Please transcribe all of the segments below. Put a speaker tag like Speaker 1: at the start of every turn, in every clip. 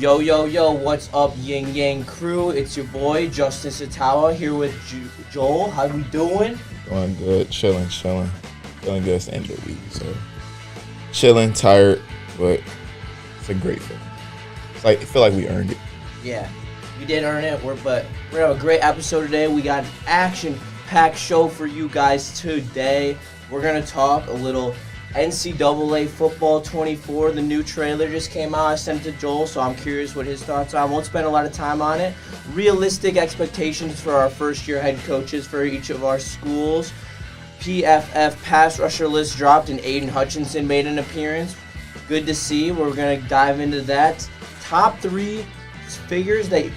Speaker 1: Yo, yo, yo, what's up, Ying Yang crew? It's your boy, Justin Satawa, here with Joel. How we doing?
Speaker 2: Doing good, chilling. Feeling good, it's the end of the week, so chilling, tired, but it's a great feeling. It's like, I feel like we earned it.
Speaker 1: Yeah, we did earn it, but we're gonna have a great episode today. We got an action-packed show for you guys today. We're gonna talk a little NCAA Football 24. The new trailer just came out. I sent it to Joel, so I'm curious what his thoughts are. I won't spend a lot of time on it. Realistic expectations for our first-year head coaches for each of our schools. PFF pass rusher list dropped and Aiden Hutchinson made an appearance. Good to see. We're going to dive into that. Top 3 figures that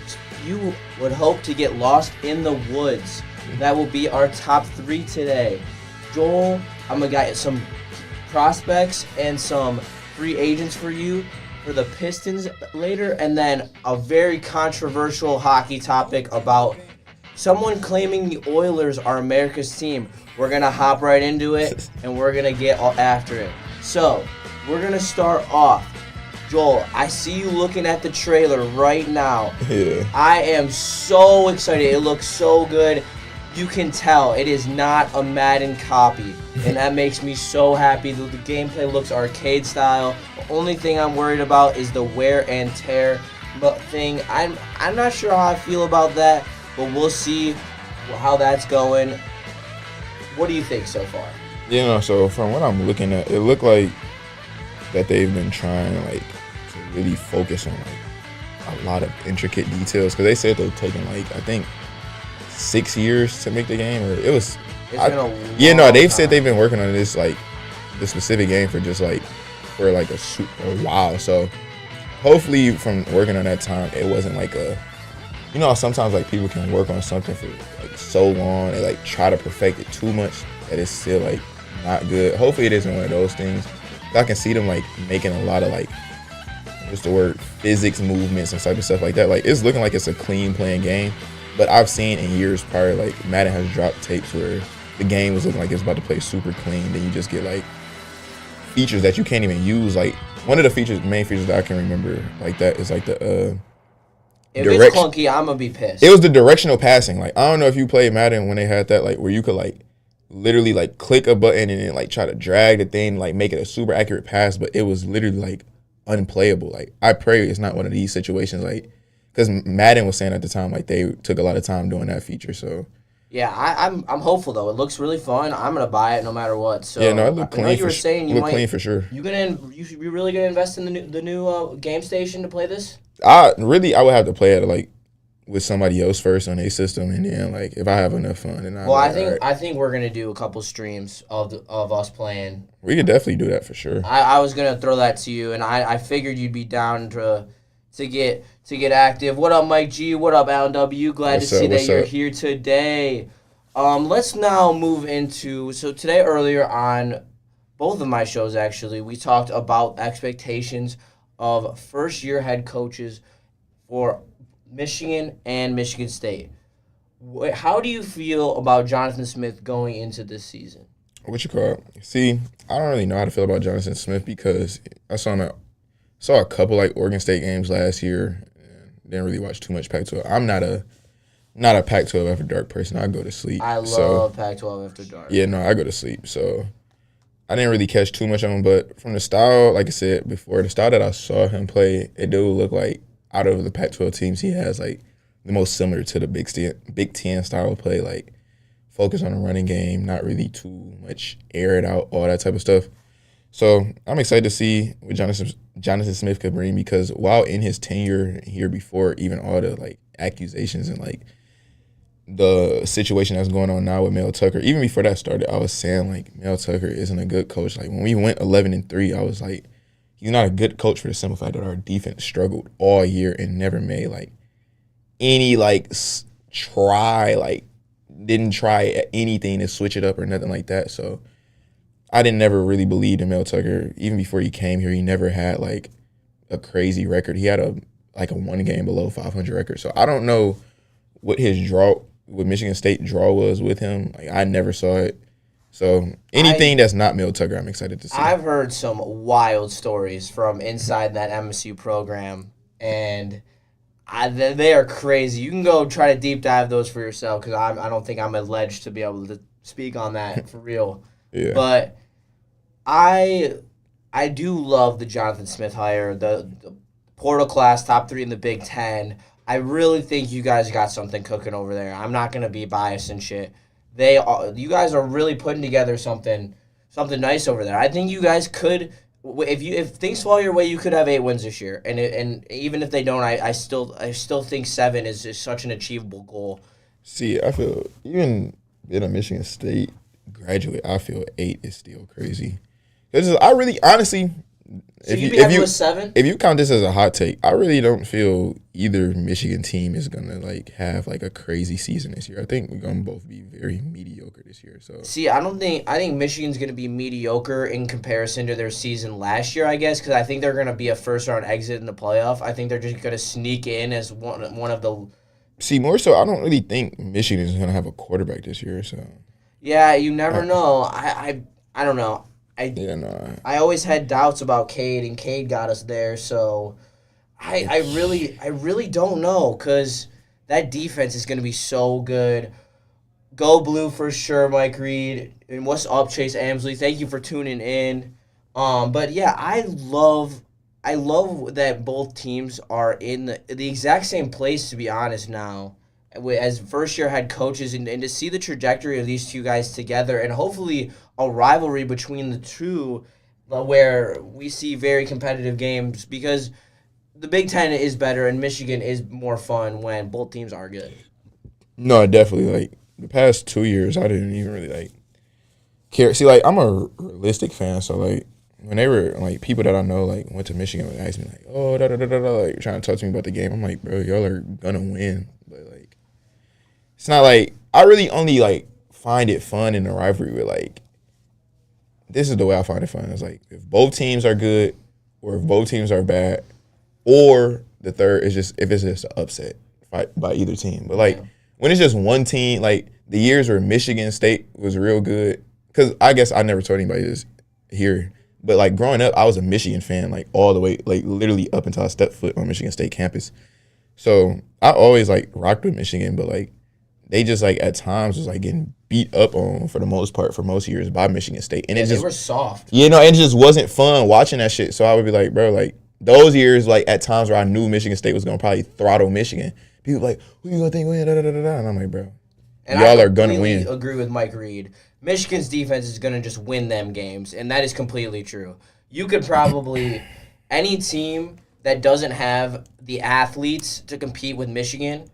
Speaker 1: you would hope to get lost in the woods. That will be our top 3 today. Joel, I'm going to get some prospects and some free agents for you for the Pistons later, and then a very controversial hockey topic about someone claiming the Oilers are America's team. We're going to hop right into it, and we're going to get after it. So, we're going to start off. Joel, I see you looking at the trailer right now.
Speaker 2: Yeah.
Speaker 1: I am so excited. It looks so good. You can tell it is not a Madden copy, and that makes me so happy. The gameplay looks arcade style. The only thing I'm worried about is the wear and tear thing. I'm not sure how I feel about that, but we'll see how that's going. What do you think so far?
Speaker 2: So from what I'm looking at, it looked like that they've been trying to really focus on a lot of intricate details, because they said they're taking I think 6 years to make the game, or they've
Speaker 1: time.
Speaker 2: said they've been working on this the specific game for just for a while. So hopefully from working on that time, it wasn't how sometimes people can work on something for so long, they try to perfect it too much that it's still not good. Hopefully it isn't one of those things. I can see them making a lot of physics movements and type of stuff like that. It's looking like it's a clean playing game. But I've seen in years prior, Madden has dropped tapes where the game was looking like it's about to play super clean. Then you just get features that you can't even use. One of the main features that I can remember that is the
Speaker 1: if it's clunky, I'm gonna be pissed.
Speaker 2: It was the directional passing. I don't know if you played Madden when they had that where you could literally click a button and then try to drag the thing, make it a super accurate pass, but it was literally unplayable. I pray it's not one of these situations because Madden was saying at the time they took a lot of time doing that feature. So
Speaker 1: yeah, I'm hopeful though. It looks really fun. I'm gonna buy it no matter what. So
Speaker 2: yeah, no, it looked clean.
Speaker 1: You were saying you might
Speaker 2: clean for sure.
Speaker 1: You really gonna invest in the new game station to play this?
Speaker 2: I would have to play it with somebody else first on a system, and then if I have enough fun, then
Speaker 1: I think we're gonna do a couple streams of us playing.
Speaker 2: We could definitely do that for sure.
Speaker 1: I was gonna throw that to you, and I figured you'd be down to get active. What up, Mike G? What up, Alan W? Glad to see that you're here today. Let's now move into today earlier on both of my shows actually we talked about expectations of first year head coaches for Michigan and Michigan State. How do you feel about Jonathan Smith going into this season?
Speaker 2: See, I don't really know how to feel about Jonathan Smith because I saw a couple Oregon State games last year. Didn't really watch too much Pac-12. I'm not a Pac-12 after dark person. I go to sleep.
Speaker 1: I love Pac-12 after dark.
Speaker 2: Yeah, no, I go to sleep. So I didn't really catch too much of him, but from the style, like I said before, the style that I saw him play, it do look out of the Pac-12 teams, he has the most similar to the Big Ten style of play, focus on the running game, not really too much air it out, all that type of stuff. So I'm excited to see what Jonathan Smith could bring, because while in his tenure here before, even all the accusations and the situation that's going on now with Mel Tucker, even before that started, I was saying Mel Tucker isn't a good coach. When we went 11-3, I was he's not a good coach for the simple fact that our defense struggled all year and never made any didn't try anything to switch it up or nothing like that. So I didn't never really believe in Mel Tucker. Even before he came here, he never had a crazy record. He had a one game below 500 record. So I don't know what Michigan State draw was with him. I never saw it. So anything that's not Mel Tucker, I'm excited to see.
Speaker 1: I've heard some wild stories from inside that MSU program, and they are crazy. You can go try to deep dive those for yourself because I don't think I'm alleged to be able to speak on that for real.
Speaker 2: Yeah.
Speaker 1: But I do love the Jonathan Smith hire, the portal class, top 3 in the Big Ten. I really think you guys got something cooking over there. I'm not gonna be biased and shit. You guys are really putting together something nice over there. I think you guys could, if things fall your way, you could have 8 wins this year. And even if they don't, I still think 7 is such an achievable goal.
Speaker 2: See, I feel even being a Michigan State graduate, I feel 8 is still crazy. Because I really, honestly,
Speaker 1: So you'd be happy with 7?
Speaker 2: if you count this as a hot take, I really don't feel either Michigan team is gonna have a crazy season this year. I think we're gonna both be very mediocre this year. So
Speaker 1: see, I think Michigan's gonna be mediocre in comparison to their season last year. I guess because I think they're gonna be a first round exit in the playoff. I think they're just gonna sneak in as one of the.
Speaker 2: See, more so, I don't really think Michigan is gonna have a quarterback this year. So
Speaker 1: Yeah, you never know. I don't know. I always had doubts about Cade, and Cade got us there. So, I really don't know because that defense is going to be so good. Go blue for sure, Mike Reed. And what's up, Chase Amsley? Thank you for tuning in. But yeah, I love that both teams are in the exact same place. To be honest, now as first-year head coaches, and to see the trajectory of these two guys together, and hopefully a rivalry between the two where we see very competitive games because the Big Ten is better and Michigan is more fun when both teams are good.
Speaker 2: No, definitely. The past 2 years, I didn't even really care. See, I'm a realistic fan, so when they were people that I know went to Michigan and asked me oh da da da da da trying to talk to me about the game, I'm like, bro, y'all are gonna win, but it's not I really only find it fun in the rivalry with this is the way I find it fun. It's if both teams are good or if both teams are bad, or the third is if it's just an upset fight by either team. But when it's just one team, the years where Michigan State was real good, because I guess I never told anybody this here, but growing up, I was a Michigan fan all the way, literally up until I stepped foot on Michigan State campus. So I always rocked with Michigan, but they just at times was getting beat up on for the most part for most years by Michigan State, and
Speaker 1: they were soft.
Speaker 2: It just wasn't fun watching that shit. So I would be bro, those years at times where I knew Michigan State was gonna probably throttle Michigan. People who you gonna think win? Da, da, da, da, da. And I'm bro,
Speaker 1: and
Speaker 2: y'all are gonna win.
Speaker 1: I agree with Mike Reed. Michigan's defense is gonna just win them games, and that is completely true. You could probably any team that doesn't have the athletes to compete with Michigan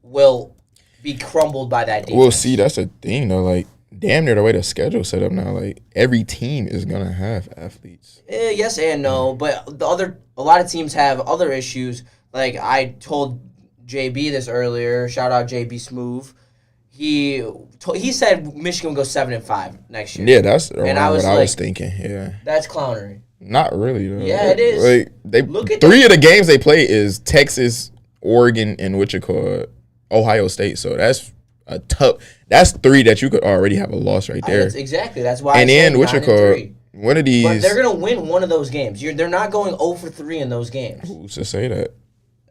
Speaker 1: will be crumbled by that defense.
Speaker 2: Well, see, that's the thing though. Damn near the way the schedule's set up now. Every team is gonna have athletes.
Speaker 1: Yes and no, but a lot of teams have other issues. I told JB this earlier. Shout out JB Smoove. He said Michigan will go 7-5 next year.
Speaker 2: Yeah, that's what I was thinking. Yeah,
Speaker 1: that's clownery.
Speaker 2: Not really though.
Speaker 1: Yeah, it is.
Speaker 2: They look at 3 of the games they play is Texas, Oregon, and Ohio State. So that's a tough. That's 3 that you could already have a loss right there.
Speaker 1: Exactly. That's why.
Speaker 2: And then one of these.
Speaker 1: But they're gonna win one of those games. They're not going 0 for 3 in those games.
Speaker 2: Who's to say that?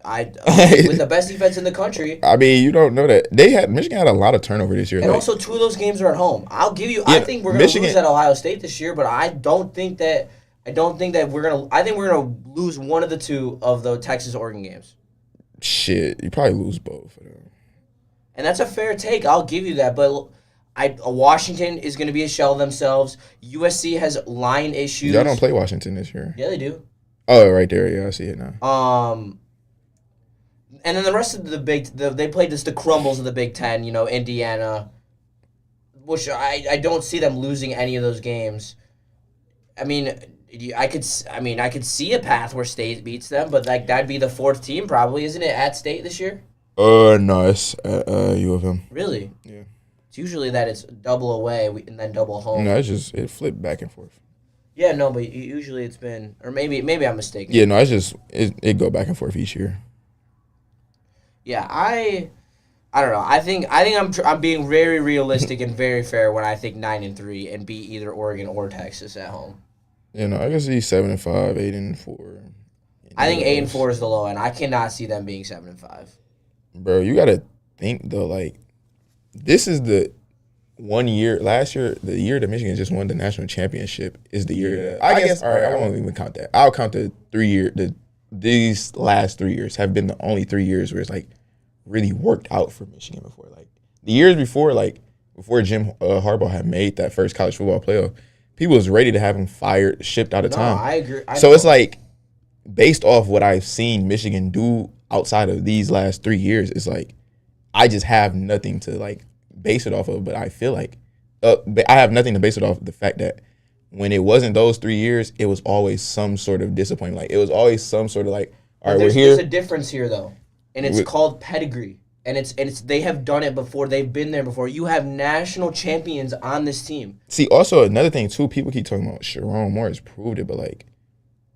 Speaker 1: With the best defense in the country.
Speaker 2: I mean, you don't know that Michigan had a lot of turnover this year,
Speaker 1: and also 2 of those games are at home. I'll give you. Yeah, I think we're gonna lose at Ohio State this year, but I don't think that we're gonna. I think we're gonna lose one of the 2 of the Texas Oregon games.
Speaker 2: Shit, you probably lose both of them.
Speaker 1: And that's a fair take. I'll give you that, but Washington is going to be a shell of themselves. USC has line issues.
Speaker 2: Y'all don't play Washington this year.
Speaker 1: Yeah, they do.
Speaker 2: Oh, right there. Yeah, I see it now.
Speaker 1: And then the rest of they played the crumbles of the Big Ten. Indiana, which I don't see them losing any of those games. I mean, I could see a path where State beats them, but that'd be the 4th team probably, isn't it? At State this year.
Speaker 2: No, it's U of M.
Speaker 1: Really?
Speaker 2: Yeah.
Speaker 1: It's usually that it's double away and then double home.
Speaker 2: No, it flipped back and forth.
Speaker 1: Yeah, no, but usually it's been, or maybe I'm mistaken.
Speaker 2: Yeah, no, it go back and forth each year.
Speaker 1: Yeah, I don't know. I think I'm being very realistic and very fair when I think 9-3 and beat either Oregon or Texas at home.
Speaker 2: I can see 7-5, 8-4.
Speaker 1: I think 8-4 is the low end. I cannot see them being 7-5.
Speaker 2: Bro, you gotta think though. Like, this is the 1 year. Last year, the year that Michigan just won the national championship is the year. I guess. All right, I won't even count that. I'll count the 3 year. These last 3 years have been the only 3 years where it's like really worked out for Michigan before. Like the years before, like before Jim Harbaugh had made that first college football playoff, people was ready to have him fired, shipped out of town.
Speaker 1: I agree.
Speaker 2: So it's like, based off what I've seen Michigan do outside of these last 3 years, it's like I just have nothing to like base it off of. But I feel like I have nothing to base it off of the fact that when it wasn't those 3 years, it was always some sort of disappointment. Like it was always some sort of like, all right, we're here.
Speaker 1: There's a difference here though, and it's called pedigree. And it's they have done it before. They've been there before. You have national champions on this team.
Speaker 2: See, also another thing too, people keep talking about Sharon Morris proved it, but like,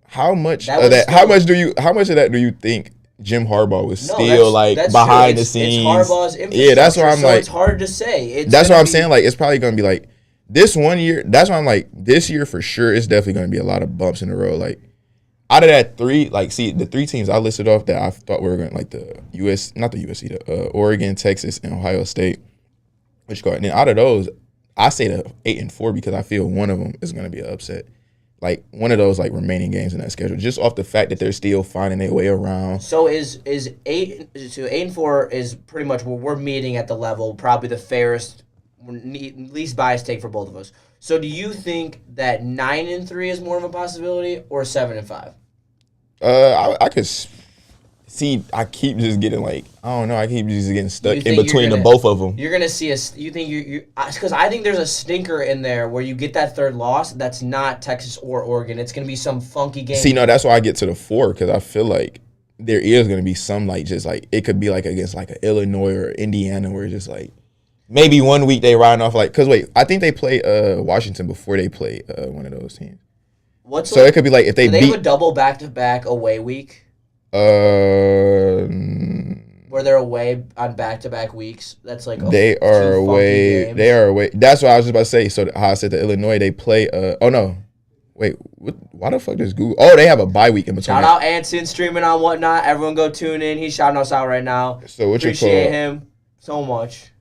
Speaker 2: how much of that? How much of that do you think Jim Harbaugh was still like behind the scenes?
Speaker 1: It's Harbaugh's infrastructure.
Speaker 2: Yeah, that's why I'm like,
Speaker 1: it's hard to say.
Speaker 2: That's what I'm saying. Like, it's probably gonna be like this 1 year. That's why I'm like, this year for sure, it's definitely gonna be a lot of bumps in the road. Like, out of that 3, like, see, the 3 teams I listed off that I thought were going to, like, the Oregon, Texas, and Ohio State, which go. And then out of those, I say the 8-4 because I feel one of them is going to be an upset. Like, one of those, like, remaining games in that schedule, just off the fact that they're still finding their way around.
Speaker 1: So is 8-4 is pretty much where we're meeting at the level, probably the fairest, least biased take for both of us. So do you think that 9-3 is more of a possibility or 7-5?
Speaker 2: I could see. I keep just getting like, I don't know. I keep just getting stuck in between the both of them.
Speaker 1: You're gonna see you think you because I think there's a stinker in there where you get that third loss. That's not Texas or Oregon. It's gonna be some funky game.
Speaker 2: See, no, that's why I get to the 4 because I feel like there is gonna be some like just like it could be like against like an Illinois or Indiana where it's just like. Maybe 1 week they riding off like, because wait, I think they play Washington before they play one of those teams. It could be like if they beat.
Speaker 1: Have a double back-to-back away week? Where they're away on back-to-back weeks. That's like
Speaker 2: they are away. They are away. That's what I was just about to say. So how I said to Illinois, they play. Oh no, wait. Why the fuck does Google? Oh, they have a bye week in between.
Speaker 1: Shout out Anson streaming on Whatnot. Everyone go tune in. He's shouting us out right now.
Speaker 2: So what
Speaker 1: appreciate him so much.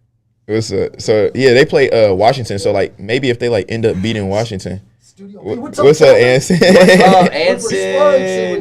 Speaker 2: So yeah, they play Washington. So like maybe if they like end up beating Washington. What's up, Anson?
Speaker 1: What's up, Anson?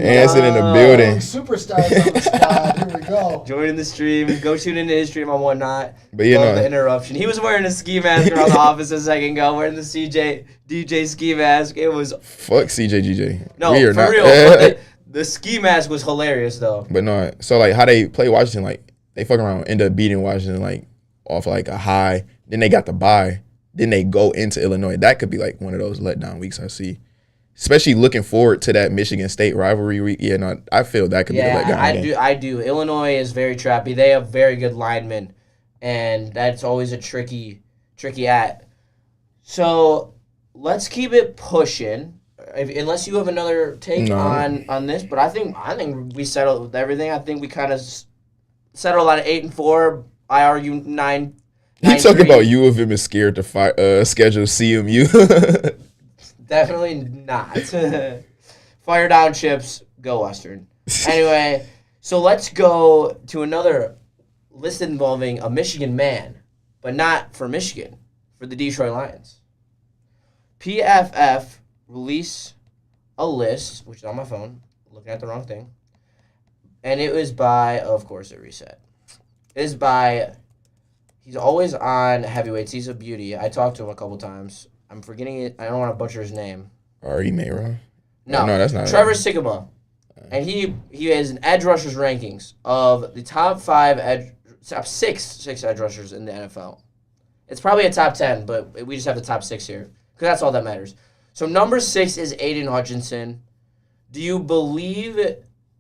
Speaker 2: Anson in the building.
Speaker 3: Superstars on the squad. Here we go.
Speaker 1: Joining the stream. Go tune into his stream on Whatnot.
Speaker 2: But you know
Speaker 1: the interruption. He was wearing a ski mask around the office a second ago. Wearing the DJ ski mask. It was
Speaker 2: fuck CJ.
Speaker 1: No, for real. The ski mask was hilarious though.
Speaker 2: But no, so like how they play Washington, like they fuck around, end up beating Washington like off like a high. Then they got the bye. Then they go into Illinois. That could be like one of those letdown weeks I see. Especially looking forward to that Michigan State rivalry week. Yeah, no, I feel that could be a letdown game.
Speaker 1: I do. Illinois is very trappy. They have very good linemen, and that's always a tricky at. So let's keep it pushing. Unless you have another take on this, but I think we settled with everything. I think we kind of settled on 8-4. I argue 9.
Speaker 2: You talk about U of M is scared to schedule CMU.
Speaker 1: Definitely not. Fire down chips, go Western. Anyway, so let's go to another list involving a Michigan man, but not for Michigan, for the Detroit Lions. PFF released a list, which is on my phone, looking at the wrong thing, and it was by, of course it reset. It is by... He's always on heavyweights. He's a beauty. I talked to him a couple times. I'm forgetting it. I don't want to butcher his name.
Speaker 2: Ari Mayra?
Speaker 1: No,
Speaker 2: that's not
Speaker 1: Trevor Sigma. And he has an edge rushers rankings of the top six edge rushers in the NFL. It's probably a top 10, but we just have the top 6 here because that's all that matters. So number 6 is Aiden Hutchinson. Do you believe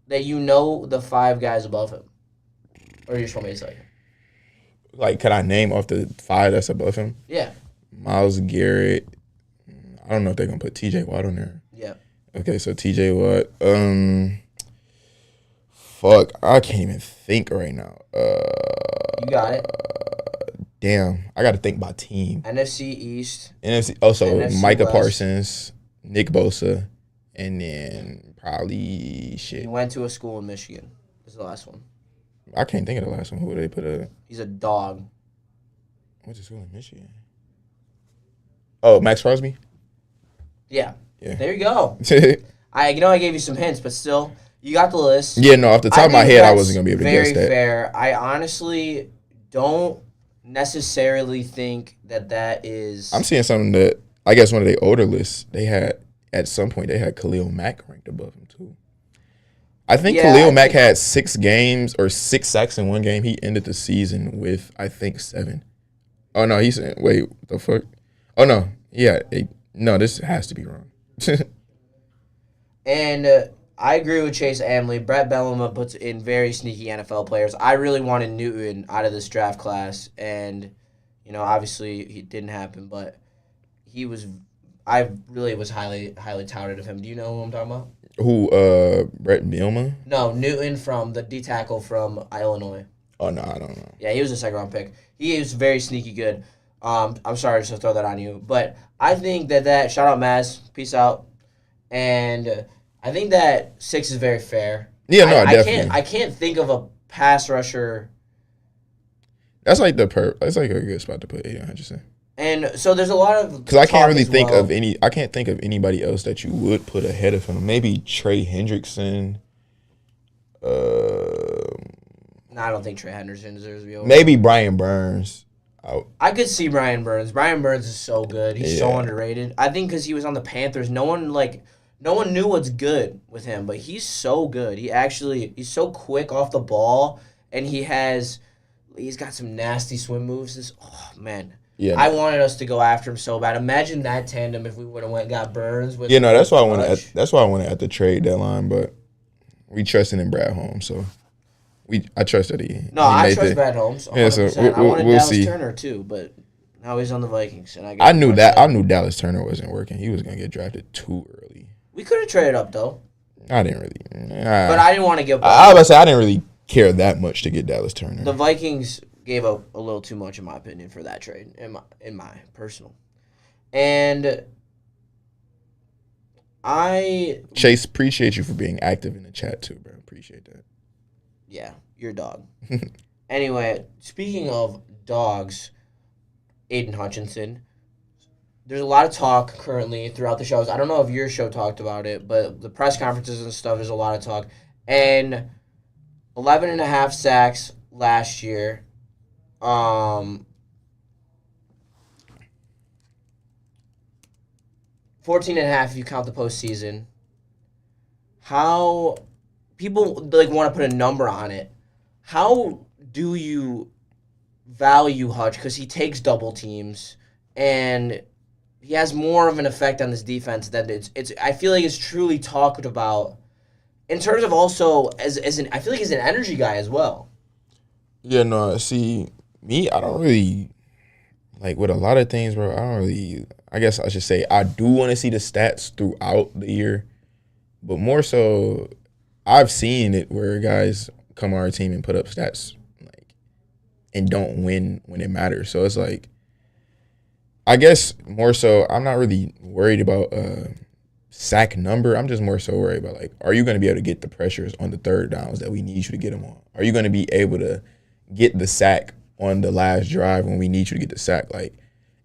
Speaker 1: that you know the 5 guys above him? Or you just want me to tell you?
Speaker 2: Like, could I name off the 5 that's above him?
Speaker 1: Yeah.
Speaker 2: Myles Garrett. I don't know if they're going to put TJ Watt on there.
Speaker 1: Yeah.
Speaker 2: Okay, so TJ Watt. Fuck, I can't even think right now.
Speaker 1: You got it.
Speaker 2: Damn, I got to think by team.
Speaker 1: NFC East.
Speaker 2: NFC. Also,
Speaker 1: NFC
Speaker 2: Micah
Speaker 1: West.
Speaker 2: Parsons, Nick Bosa, And then probably
Speaker 1: He went to a school in Michigan. This is the last one.
Speaker 2: I can't think of the last one. Who they put a?
Speaker 1: He's a dog.
Speaker 2: What's the school in Michigan? Oh, Max Crosby.
Speaker 1: Yeah.
Speaker 2: Yeah.
Speaker 1: There you go. I gave you some hints, but still, you got the list.
Speaker 2: Yeah, no, off the top of my head, I wasn't gonna be able to guess that.
Speaker 1: Very fair. I honestly don't necessarily think that is.
Speaker 2: I'm seeing something that I guess one of the older lists they had at some point they had Khalil Mack ranked above him too. I think Khalil Mack had 6 games or 6 sacks in one game. He ended the season with I think 7. Oh no, wait, what the fuck? Oh no, yeah, no, this has to be wrong.
Speaker 1: And I agree with Chase Amley. Brett Bellama puts in very sneaky NFL players. I really wanted Newton out of this draft class, and obviously it didn't happen. But I really was highly touted of him. Do you know who I'm talking about?
Speaker 2: Who? Brett Bellama?
Speaker 1: No, Newton from the D tackle from Illinois.
Speaker 2: Oh no, I don't know.
Speaker 1: Yeah, he was a second round pick. He is very sneaky good. I'm sorry to throw that on you, but I think that shout out Maz, peace out. And I think that 6 is very fair.
Speaker 2: Yeah, no, definitely.
Speaker 1: I can't think of a pass rusher.
Speaker 2: That's like that's like a good spot to put Aiden Hutchinson.
Speaker 1: And so there's a lot of
Speaker 2: because I can't really think of I can't think of anybody else that you would put ahead of him. Maybe Trey Hendrickson.
Speaker 1: No, I don't think Trey Henderson deserves to be over.
Speaker 2: Maybe Brian Burns.
Speaker 1: I could see Brian Burns. Brian Burns is so good. He's so underrated. I think because he was on the Panthers, no one knew what's good with him, but he's so good. He's so quick off the ball, and he's got some nasty swim moves. Man. Yeah, I wanted us to go after him so bad. Imagine that tandem if we would have went and got Burns.
Speaker 2: That's why I wanted at the trade deadline, but we trusted in Brad Holmes, so I trust that he.
Speaker 1: No, I trust Brad Holmes. 100%.
Speaker 2: Yeah, so
Speaker 1: I wanted Dallas
Speaker 2: see.
Speaker 1: Turner too, but now he's on the Vikings, and
Speaker 2: I knew Dallas Turner wasn't working. He was gonna get drafted too early.
Speaker 1: We could have traded up though.
Speaker 2: I didn't really,
Speaker 1: but I didn't want to give.
Speaker 2: I was about to say I didn't really care that much to get Dallas Turner.
Speaker 1: The Vikings gave up a little too much, in my opinion, for that trade. In my personal, and
Speaker 2: Chase, appreciate you for being active in the chat too, bro. Appreciate that.
Speaker 1: Yeah, you're a dog. Anyway, speaking of dogs, Aiden Hutchinson. There's a lot of talk currently throughout the shows. I don't know if your show talked about it, but the press conferences and stuff, there's a lot of talk. And 11.5 sacks last year. 14.5 if you count the postseason. How people want to put a number on it. How do you value Hutch? Because he takes double teams and he has more of an effect on this defense than it's. I feel like it's truly talked about in terms of also as an. I feel like he's an energy guy as well.
Speaker 2: Yeah, no. See, me, I don't really with a lot of things, bro. I don't really. I guess I should say I do want to see the stats throughout the year, but more so, I've seen it where guys come on our team and put up stats and don't win when it matters. So it's I guess more so, I'm not really worried about sack number. I'm just more so worried about are you going to be able to get the pressures on the third downs that we need you to get them on? Are you going to be able to get the sack on the last drive when we need you to get the sack?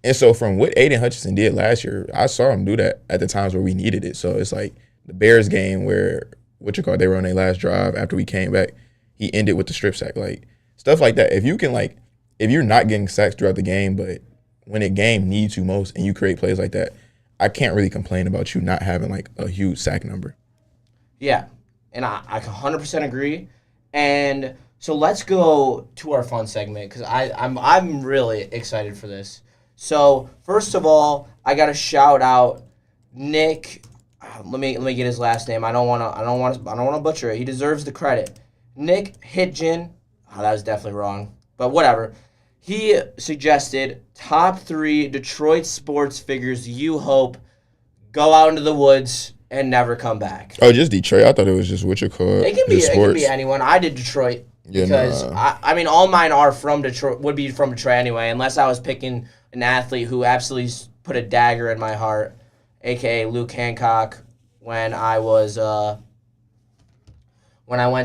Speaker 2: And so from what Aiden Hutchinson did last year, I saw him do that at the times where we needed it. So it's the Bears game where they were on their last drive after we came back. He ended with the strip sack, stuff like that. If you can if you're not getting sacks throughout the game, but when a game needs you most and you create plays like that, I can't really complain about you not having a huge sack number.
Speaker 1: Yeah, and I 100% agree. And so let's go to our fun segment because I'm really excited for this. So first of all, I got to shout out Nick. Let me get his last name. I don't want to butcher it. He deserves the credit. Nick Hitchin. Oh, that was definitely wrong, but whatever. He suggested top 3 Detroit sports figures you hope go out into the woods and never come back.
Speaker 2: Oh, just Detroit? I thought it was just what you call it.
Speaker 1: It can be anyone. I did Detroit because I mean all mine are from Detroit. Would be from Detroit anyway, unless I was picking an athlete who absolutely put a dagger in my heart, aka Luke Hancock, when I went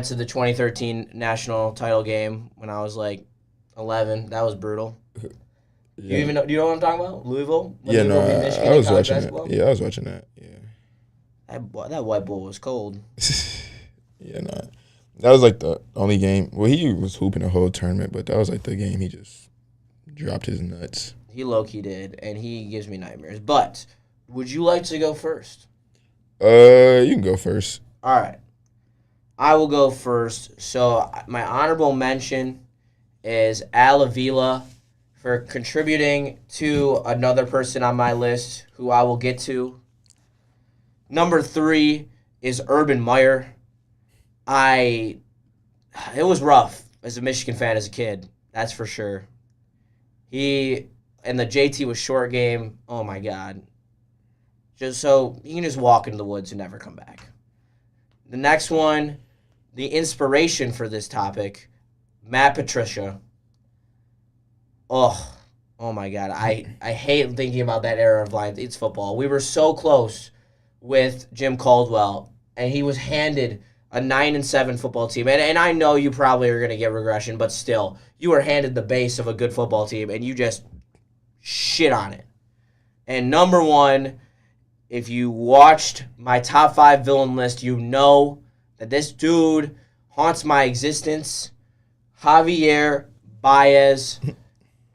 Speaker 1: to the 2013 national title game when I was like 11. That was brutal.
Speaker 2: Yeah.
Speaker 1: Do you know what I'm talking about? Louisville? When
Speaker 2: Yeah,
Speaker 1: Louisville
Speaker 2: no,
Speaker 1: beat Michigan
Speaker 2: I
Speaker 1: in
Speaker 2: was
Speaker 1: college
Speaker 2: watching
Speaker 1: basketball?
Speaker 2: that. Yeah, I was watching that. Yeah.
Speaker 1: That white boy was cold.
Speaker 2: Yeah, nah. That was like the only game. Well, he was hooping the whole tournament, but that was like the game he just dropped his nuts.
Speaker 1: He low-key did, and he gives me nightmares. But would you like to go first?
Speaker 2: You can go first.
Speaker 1: All right. I will go first. So my honorable mention is Al Avila for contributing to another person on my list who I will get to. Number 3 is Urban Meyer. It was rough as a Michigan fan as a kid. That's for sure. He and the JT was short game. Oh my God. Just so you can just walk into the woods and never come back. The next one, the inspiration for this topic, Matt Patricia. Oh my God. I hate thinking about that era of Lions. It's football. We were so close with Jim Caldwell, and he was handed a 9-7 football team. And I know you probably are going to get regression, but still, you were handed the base of a good football team, and you just shit on it. And number 1, if you watched my top 5 villain list, you know that this dude haunts my existence. Javier Baez.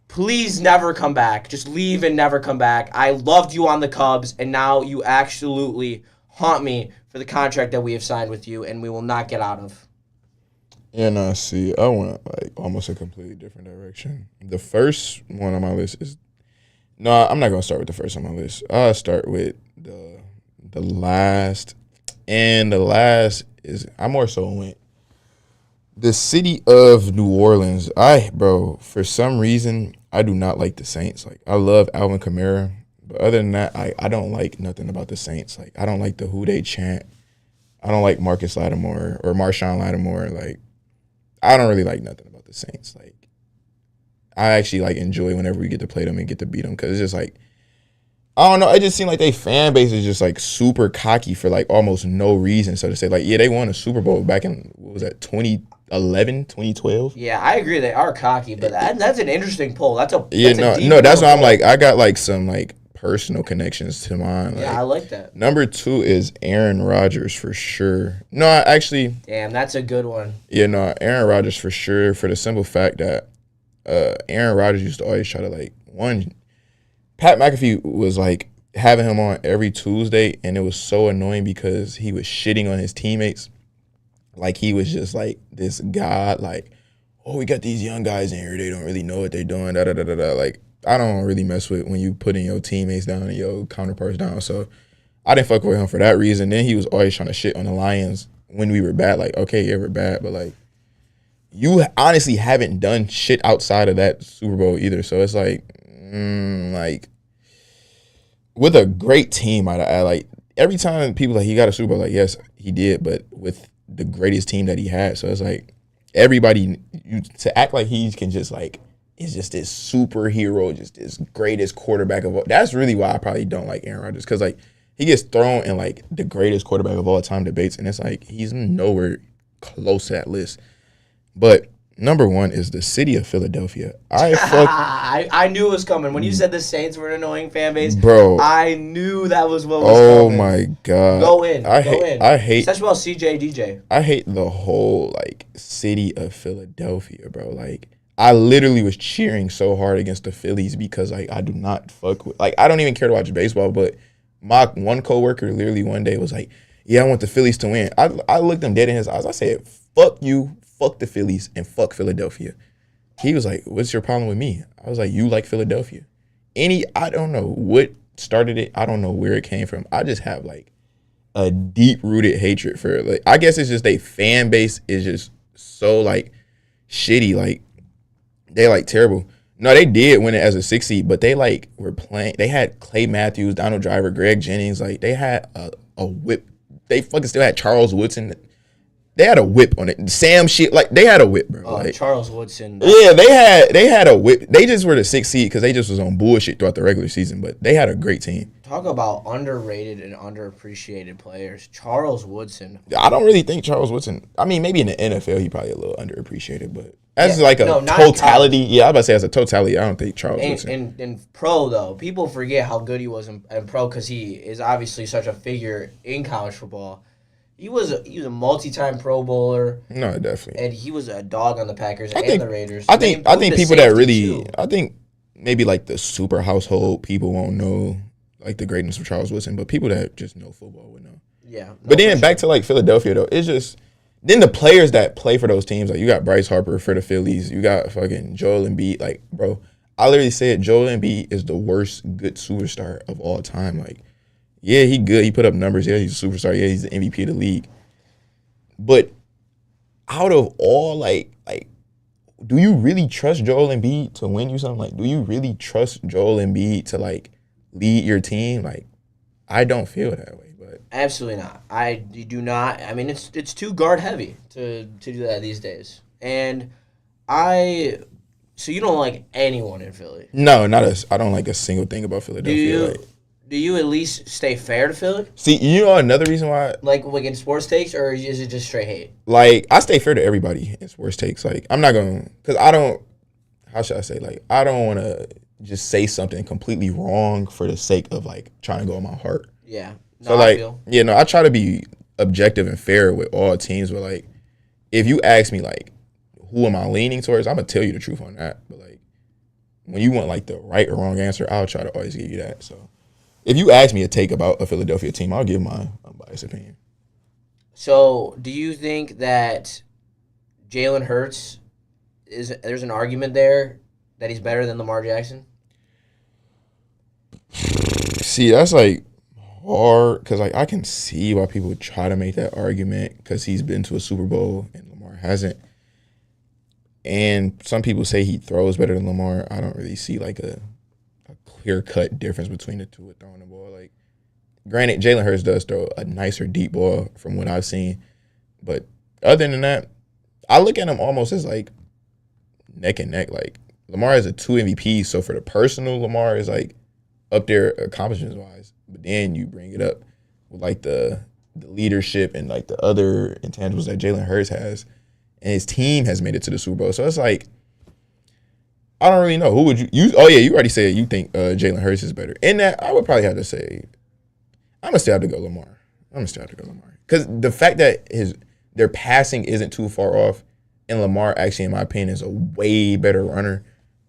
Speaker 1: Please never come back. Just leave and never come back. I loved you on the Cubs, and now you absolutely haunt me for the contract that we have signed with you, and we will not get out of.
Speaker 2: And see, I went like almost a completely different direction. The first one on my list is I'm not gonna start with the first on my list. I'll start with the last, and the last is I more so went the city of New Orleans. For some reason I do not like the Saints. Like I love Alvin Kamara, but other than that, I don't like nothing about the Saints. Like I don't like the who they chant. I don't like Marcus Lattimore or Marshawn Lattimore. Like I don't really like nothing about the Saints. Like I actually like enjoy whenever we get to play them and get to beat them because it's just like I don't know. It just seemed like they fan base is just like super cocky for like almost no reason. So to say like, yeah, they won a Super Bowl back in, what was that, 2011, 2012?
Speaker 1: Yeah, I agree they are cocky, but that's an interesting poll. That's a
Speaker 2: that's why I'm like, I got like some like personal connections to mine. Like,
Speaker 1: yeah, I like that.
Speaker 2: Number 2 is Aaron Rodgers for sure. No, actually.
Speaker 1: Damn, that's a good one.
Speaker 2: Yeah, no, Aaron Rodgers for sure for the simple fact that Aaron Rodgers used to always try to like, Pat McAfee was like having him on every Tuesday, and it was so annoying because he was shitting on his teammates. Like he was just like this god, like, oh, we got these young guys in here, they don't really know what they're doing, da da da da da. Like I don't really mess with when you putting your teammates down and your counterparts down. So I didn't fuck with him for that reason. Then he was always trying to shit on the Lions when we were bad. Like, okay, yeah, we're bad, but like you honestly haven't done shit outside of that Super Bowl either. So it's like, like with a great team, I like every time people like he got a Super Bowl, like yes, he did, but with the greatest team that he had. So it's like everybody to act like he can just like is just this superhero, just this greatest quarterback of all. That's really why I probably don't like Aaron Rodgers because like he gets thrown in like the greatest quarterback of all time debates, and it's like he's nowhere close to that list. But number 1 is the city of Philadelphia.
Speaker 1: I knew it was coming. When you said the Saints were an annoying fan base,
Speaker 2: bro,
Speaker 1: I knew that was what was coming.
Speaker 2: Oh my God.
Speaker 1: Go in.
Speaker 2: I hate
Speaker 1: especially about CJ DJ.
Speaker 2: I hate the whole like city of Philadelphia, bro. Like I literally was cheering so hard against the Phillies because like I do not fuck with like I don't even care to watch baseball, but my one coworker literally one day was like, yeah, I want the Phillies to win. I looked him dead in his eyes. I said, fuck you. Fuck the Phillies and fuck Philadelphia. He was like, what's your problem with me? I was like, you like Philadelphia. I don't know what started it. I don't know where it came from. I just have like a deep-rooted hatred for it. Like, I guess it's just they fan base is just so like shitty. Like they like terrible. No, they did win it as a 6 seed, but they like were playing. They had Clay Matthews, Donald Driver, Greg Jennings. Like they had a whip. They fucking still had Charles Woodson. they had a whip on it. Sam shit, like they had a whip, bro. Like,
Speaker 1: Charles Woodson.
Speaker 2: Yeah, they had a whip. They just were the 6th seed because they just was on bullshit throughout the regular season, but they had a great team.
Speaker 1: Talk about underrated and underappreciated players. Charles Woodson.
Speaker 2: I don't really think Charles Woodson. I mean, maybe in the NFL he probably a little underappreciated, but as
Speaker 1: not
Speaker 2: totality, yeah, I was about to say as a totality, I don't think Charles Woodson.
Speaker 1: In pro though, people forget how good he was in pro because he is obviously such a figure in college football. He was a multi-time Pro Bowler.
Speaker 2: No, definitely.
Speaker 1: And he was a dog on the Packers and the Raiders.
Speaker 2: I think people that really, I think maybe like the super household people won't know like the greatness of Charles Woodson, but people that just know football would know.
Speaker 1: Yeah. No,
Speaker 2: but then back to like Philadelphia though, it's just then the players that play for those teams, like you got Bryce Harper for the Phillies, you got fucking Joel Embiid. Like, bro, I literally said Joel Embiid is the worst good superstar of all time. Like, yeah, he good. He put up numbers. Yeah, he's a superstar. Yeah, he's the MVP of the league. But out of all, like, do you really trust Joel Embiid to win you something? Like, do you really trust Joel Embiid to, like, lead your team? Like, I don't feel that way. But
Speaker 1: absolutely not. I do not. I mean, it's too guard heavy to do that these days. And so you don't like anyone in Philly?
Speaker 2: No, I don't like a single thing about Philadelphia.
Speaker 1: Do you at least stay fair to Philly?
Speaker 2: See, you know another reason why?
Speaker 1: Like in sports takes, or is it just straight hate?
Speaker 2: Like, I stay fair to everybody in sports takes. Like, I'm not going to, because I don't, how should I say? Like, I don't want to just say something completely wrong for the sake of, like, trying to go on my heart.
Speaker 1: Yeah. No,
Speaker 2: so, like, I try to be objective and fair with all teams. But, like, if you ask me, like, who am I leaning towards, I'm going to tell you the truth on that. But, like, when you want, like, the right or wrong answer, I'll try to always give you that. So, if you ask me a take about a Philadelphia team, I'll give my unbiased opinion.
Speaker 1: So, do you think that Jalen Hurts there's an argument there that he's better than Lamar Jackson?
Speaker 2: See, that's like hard because like I can see why people would try to make that argument because he's been to a Super Bowl and Lamar hasn't. And some people say he throws better than Lamar. I don't really see like a clear-cut difference between the two with throwing the ball. Like, granted, Jalen Hurts does throw a nicer deep ball from what I've seen. But other than that, I look at him almost as like neck and neck. Like, Lamar has a 2 MVPs, so for the personal, Lamar is like up there accomplishments-wise. But then you bring it up with like the leadership and like the other intangibles that Jalen Hurts has. And his team has made it to the Super Bowl. So it's like, I don't really know. Who would you oh, yeah, you already said you think Jalen Hurts is better. In that, I would probably have to say, I'm going to still have to go Lamar. Because the fact that their passing isn't too far off, and Lamar actually, in my opinion, is a way better runner,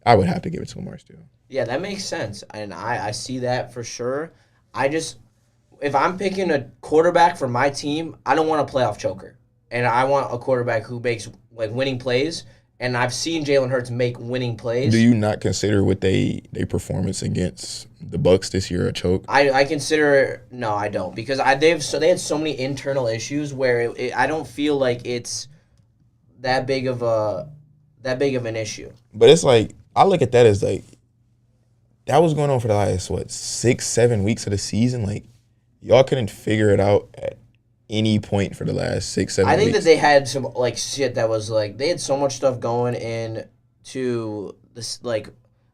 Speaker 2: I would have to give it to Lamar still.
Speaker 1: Yeah, that makes sense. And I see that for sure. If I'm picking a quarterback for my team, I don't want a playoff choker. And I want a quarterback who makes like winning plays. And I've seen Jalen Hurts make winning plays.
Speaker 2: Do you not consider what they performance against the Bucs this year a choke?
Speaker 1: I consider no, I don't, because they had so many internal issues where I don't feel like it's that big of an issue.
Speaker 2: But it's like I look at that as like that was going on for the last 6-7 weeks of the season. Like y'all couldn't figure it out at any point for the last 6-7 weeks.
Speaker 1: I think that they had some like shit that was like they had so much stuff going into this. Like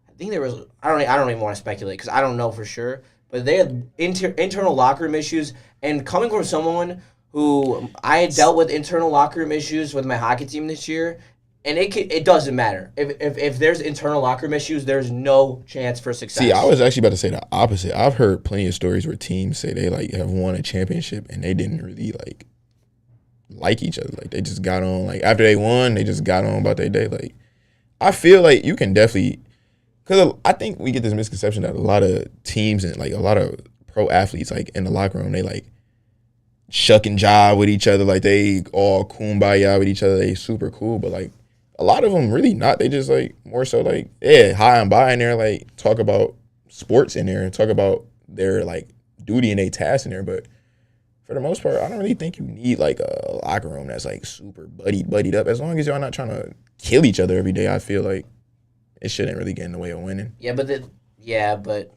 Speaker 1: I think there was I don't even want to speculate because I don't know for sure, but they had internal locker room issues. And coming from someone who I had dealt with internal locker room issues with my hockey team this year, and it doesn't matter if there's internal locker room issues, there's no chance for success.
Speaker 2: See, I was actually about to say the opposite. I've heard plenty of stories where teams say they like have won a championship and they didn't really like each other. Like they just got on. Like after they won, they just got on about their day. Like I feel like you can definitely, because I think we get this misconception that a lot of teams and like a lot of pro athletes like in the locker room they like shuck and jive with each other. Like they all kumbaya with each other. They super cool, but like. A lot of them really not. They just like more so like, yeah, high and by in there, like talk about sports in there and talk about their like duty and their tasks in there. But for the most part, I don't really think you need like a locker room that's like super buddied up. As long as y'all not trying to kill each other every day, I feel like it shouldn't really get in the way of winning.
Speaker 1: Yeah, but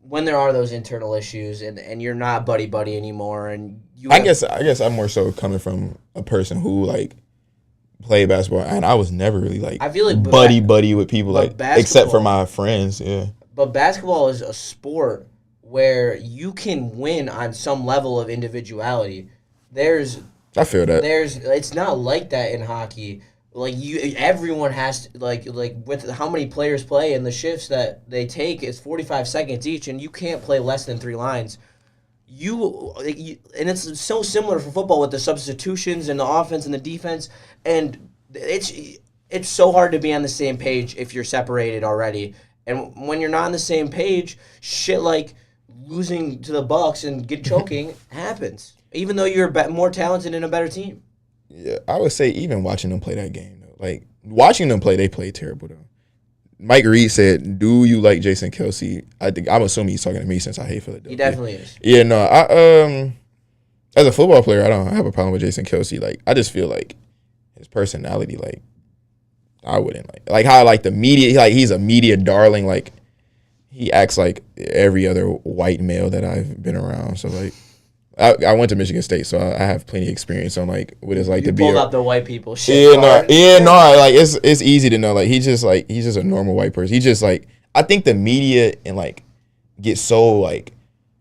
Speaker 1: when there are those internal issues and you're not buddy anymore, and
Speaker 2: I guess I'm more so coming from a person who like played basketball, and I was never really like
Speaker 1: I feel like
Speaker 2: buddy with people, like except for my friends. Yeah.
Speaker 1: But basketball is a sport where you can win on some level of individuality.
Speaker 2: I feel that.
Speaker 1: It's not like that in hockey. Like everyone has to like with how many players play and the shifts that they take, it's 45 seconds each, and you can't play less than 3 lines. And it's so similar for football with the substitutions and the offense and the defense, and it's so hard to be on the same page if you're separated already. And when you're not on the same page, shit like losing to the Bucks and choking happens, even though you're more talented and a better team.
Speaker 2: Yeah, I would say even watching them play that game, though. Like, watching them play, they played terrible, though. Mike Reed said, do you like Jason Kelce? I'm assuming he's talking to me since I hate Philadelphia.
Speaker 1: He definitely is.
Speaker 2: Yeah, no, as a football player, I don't have a problem with Jason Kelce. Like, I just feel like his personality, like, I wouldn't like how like the media, like he's a media darling. Like he acts like every other white male that I've been around. So like, I went to Michigan State, so I have plenty of experience on like what it's like to be.
Speaker 1: You pulled out the white people shit.
Speaker 2: Like it's easy to know. Like he's just a normal white person. He's just like, I think the media and like get so like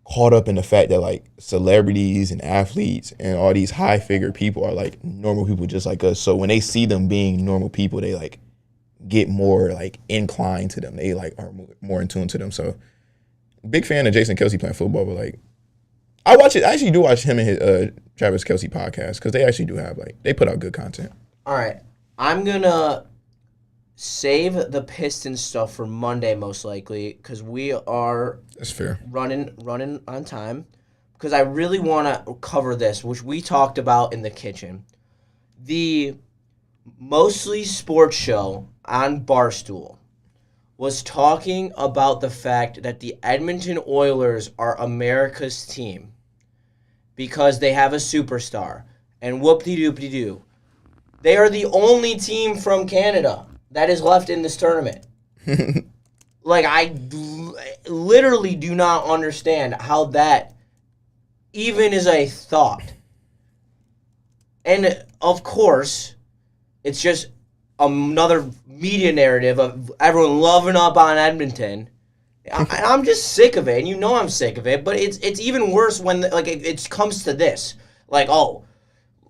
Speaker 2: caught up in the fact that like celebrities and athletes and all these high figure people are like normal people just like us. So when they see them being normal people, they like get more like inclined to them. They like are more in tune to them. So big fan of Jason Kelce playing football, but like I actually do watch him and his Travis Kelce podcast because they actually do have like they put out good content.
Speaker 1: All right, I'm gonna save the Pistons stuff for Monday most likely because we are
Speaker 2: that's fair
Speaker 1: running on time because I really want to cover this, which we talked about in the kitchen. The Mostly Sports show on Barstool was talking about the fact that the Edmonton Oilers are America's team because they have a superstar, and whoop-de-doop-de-doo. They are the only team from Canada that is left in this tournament. Like, I literally do not understand how that even is a thought. And, of course, it's just another media narrative of everyone loving up on Edmonton. I'm just sick of it, and you know I'm sick of it, but it's even worse when like it comes to this. Like, oh,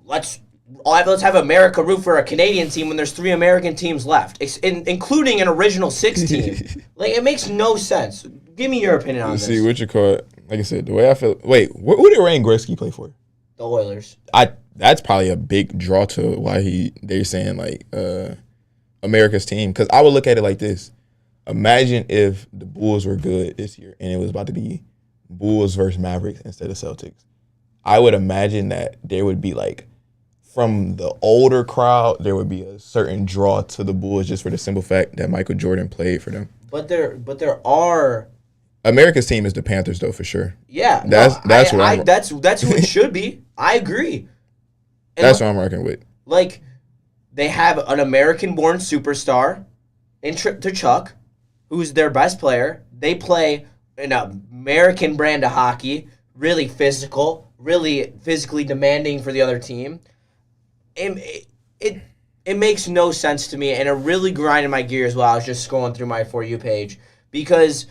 Speaker 1: let's have America root for a Canadian team when there's 3 American teams left, including an original 6 team. Like, it makes no sense. Give me your opinion on this.
Speaker 2: See, what you call it? Like I said, the way I feel. Wait, who did Wayne Gretzky play for?
Speaker 1: The Oilers.
Speaker 2: That's probably a big draw to why they're saying like America's team. Because I would look at it like this: imagine if the Bulls were good this year and it was about to be Bulls versus Mavericks instead of Celtics. I would imagine that there would be like, from the older crowd, there would be a certain draw to the Bulls just for the simple fact that Michael Jordan played for them.
Speaker 1: But there are.
Speaker 2: America's team is the Panthers, though, for sure.
Speaker 1: Yeah,
Speaker 2: that's who
Speaker 1: it should be. I agree. And
Speaker 2: that's what I'm working with.
Speaker 1: Like, they have an American-born superstar in Chuck, who's their best player. They play an American brand of hockey, really physical, really physically demanding for the other team. It makes no sense to me, and it really grinded my gears while I was just scrolling through my For You page because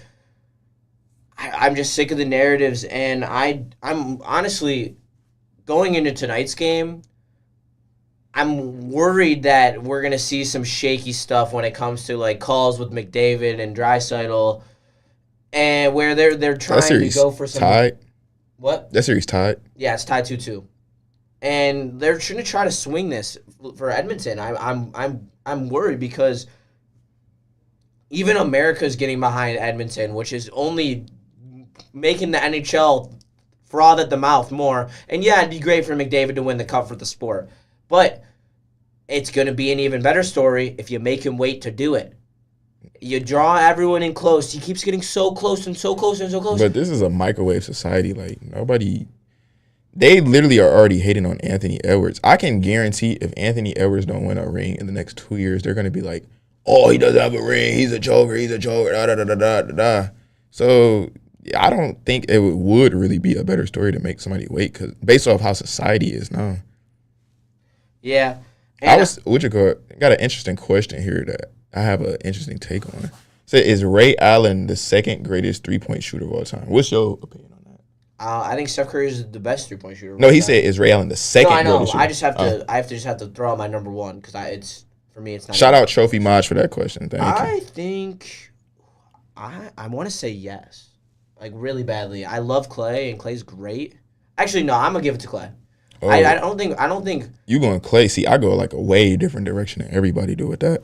Speaker 1: I'm just sick of the narratives, and I'm honestly going into tonight's game. I'm worried that we're gonna see some shaky stuff when it comes to like calls with McDavid and Draisaitl, and where they're trying to go for some
Speaker 2: tied.
Speaker 1: What?
Speaker 2: That series tied.
Speaker 1: Yeah, it's tied 2-2, and they're gonna try to swing this for Edmonton. I'm worried because even America's getting behind Edmonton, which is only making the NHL froth at the mouth more. And yeah, it'd be great for McDavid to win the cup for the sport. But it's going to be an even better story if you make him wait to do it. You draw everyone in close. He keeps getting so close and so close and so close.
Speaker 2: But this is a microwave society. Like, nobody... They literally are already hating on Anthony Edwards. I can guarantee if Anthony Edwards don't win a ring in the next 2 years, they're going to be like, oh, he doesn't have a ring. He's a joker. Da, da, da, da, da, da. So I don't think it would really be a better story to make somebody wait, because based off how society is now.
Speaker 1: Yeah.
Speaker 2: I got an interesting question here that I have an interesting take on. So is Ray Allen the second greatest 3-point shooter of all time? What's your opinion on that?
Speaker 1: I think Steph Curry is the best 3-point shooter.
Speaker 2: No, he said is Ray Allen the second
Speaker 1: greatest
Speaker 2: shooter?
Speaker 1: I just have to. I just have to throw out my number one because it's for me. It's not.
Speaker 2: Shout out Trophy Maj for that question. Thank you.
Speaker 1: I think I want to say yes, like really badly. I love Clay and Clay's great. Actually, no, I'm gonna give it to Clay.
Speaker 2: Oh.
Speaker 1: I don't think
Speaker 2: You going Clay? See, I go like a way different direction than everybody do with that.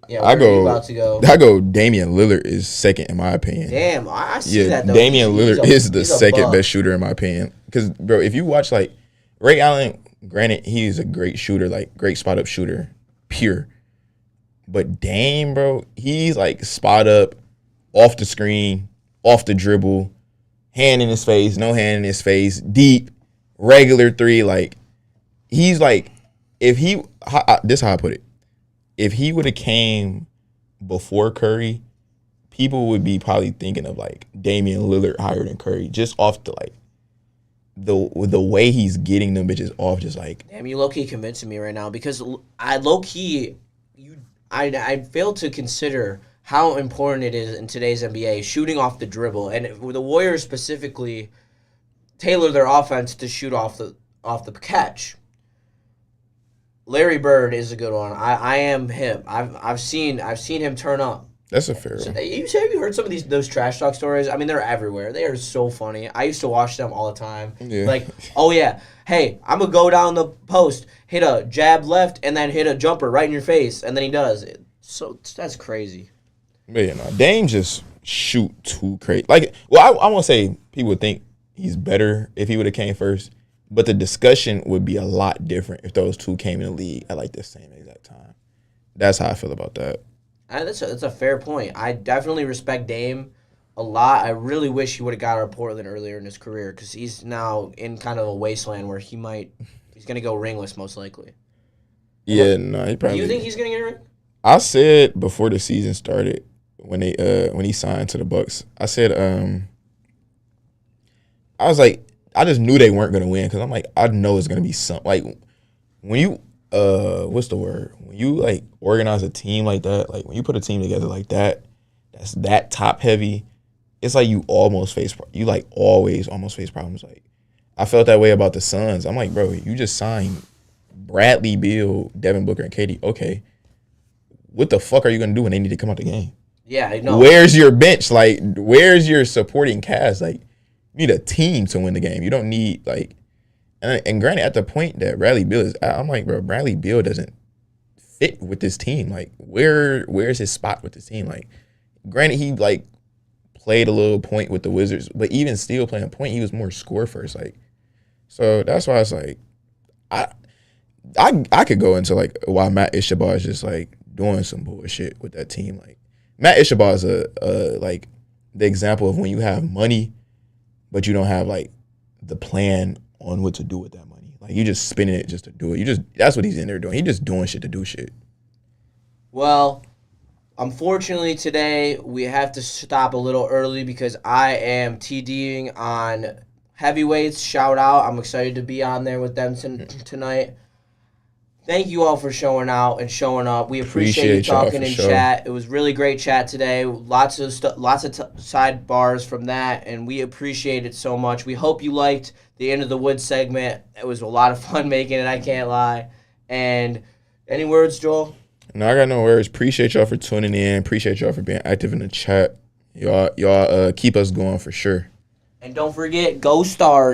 Speaker 1: Yeah, where are you about to go?
Speaker 2: I go Damian Lillard is second in my opinion.
Speaker 1: Damn, I see that though.
Speaker 2: Damian Lillard is the second
Speaker 1: buck.
Speaker 2: best shooter in my opinion. Because bro, if you watch like Ray Allen, granted he's a great shooter, like great spot up shooter, pure. But Dame, bro, he's like spot up, off the screen, off the dribble, hand in his face, no hand in his face, deep, regular three. Like he's like, if he, this is how I put it. If he would have came before Curry, people would be probably thinking of like Damian Lillard higher than Curry, just off the like the way he's getting them bitches off, just like.
Speaker 1: Damn, you low key convincing me right now because I low key, I fail to consider how important it is in today's NBA shooting off the dribble, and the Warriors specifically tailor their offense to shoot off the catch. Larry Bird is a good one. I am him. I've seen him turn up.
Speaker 2: That's a fair one.
Speaker 1: Have you heard some of those trash talk stories? I mean, they're everywhere. They are so funny. I used to watch them all the time.
Speaker 2: Yeah.
Speaker 1: Like, oh yeah, hey, I'm gonna go down the post, hit a jab left, and then hit a jumper right in your face, and then he does it. So that's crazy.
Speaker 2: But Dame just shoot too crazy. Like, well, I won't say people would think he's better if he would have came first. But the discussion would be a lot different if those two came in the league at like the same exact time. That's how I feel about that.
Speaker 1: That's a fair point. I definitely respect Dame a lot. I really wish he would have got out of Portland earlier in his career because he's now in kind of a wasteland where he's going to go ringless most likely.
Speaker 2: Yeah, no, he probably.
Speaker 1: Do you think he's going to get a ring?
Speaker 2: I said before the season started when he signed to the Bucks, I said I was like, I just knew they weren't gonna win because I'm like, I know it's gonna be something. Like when you what's the word? When you like organize a team like that, like when you put a team together like that, that's that top heavy. It's like you always almost face problems. Like I felt that way about the Suns. I'm like, bro, you just signed Bradley Beal, Devin Booker, and KD. Okay, what the fuck are you gonna do when they need to come out the game?
Speaker 1: Yeah, I know.
Speaker 2: Where's your bench? Like, where's your supporting cast? Like. You need a team to win the game. You don't need like, and granted, at the point that Bradley Beal is, I'm like, bro, Bradley Beal doesn't fit with this team. Like, where's his spot with this team? Like, granted, he like played a little point with the Wizards, but even still playing point, he was more score first. Like, so that's why it's like, I could go into like why Matt Ishabah is just like doing some bullshit with that team. Like, Matt Ishabah is a like the example of when you have money. But you don't have like the plan on what to do with that money. Like you just spending it just to do it. That's what he's in there doing. He's just doing shit to do shit.
Speaker 1: Well, unfortunately today we have to stop a little early because I am TDing on heavyweights. Shout out. I'm excited to be on there with them tonight. Thank you all for showing out and showing up. We appreciate you talking in chat. It was really great chat today. Lots of sidebars from that, and we appreciate it so much. We hope you liked the End of the Wood segment. It was a lot of fun making it, I can't lie. And any words, Joel?
Speaker 2: No, I got no words. Appreciate y'all for tuning in. Appreciate y'all for being active in the chat. Y'all keep us going for sure.
Speaker 1: And don't forget, go Stars.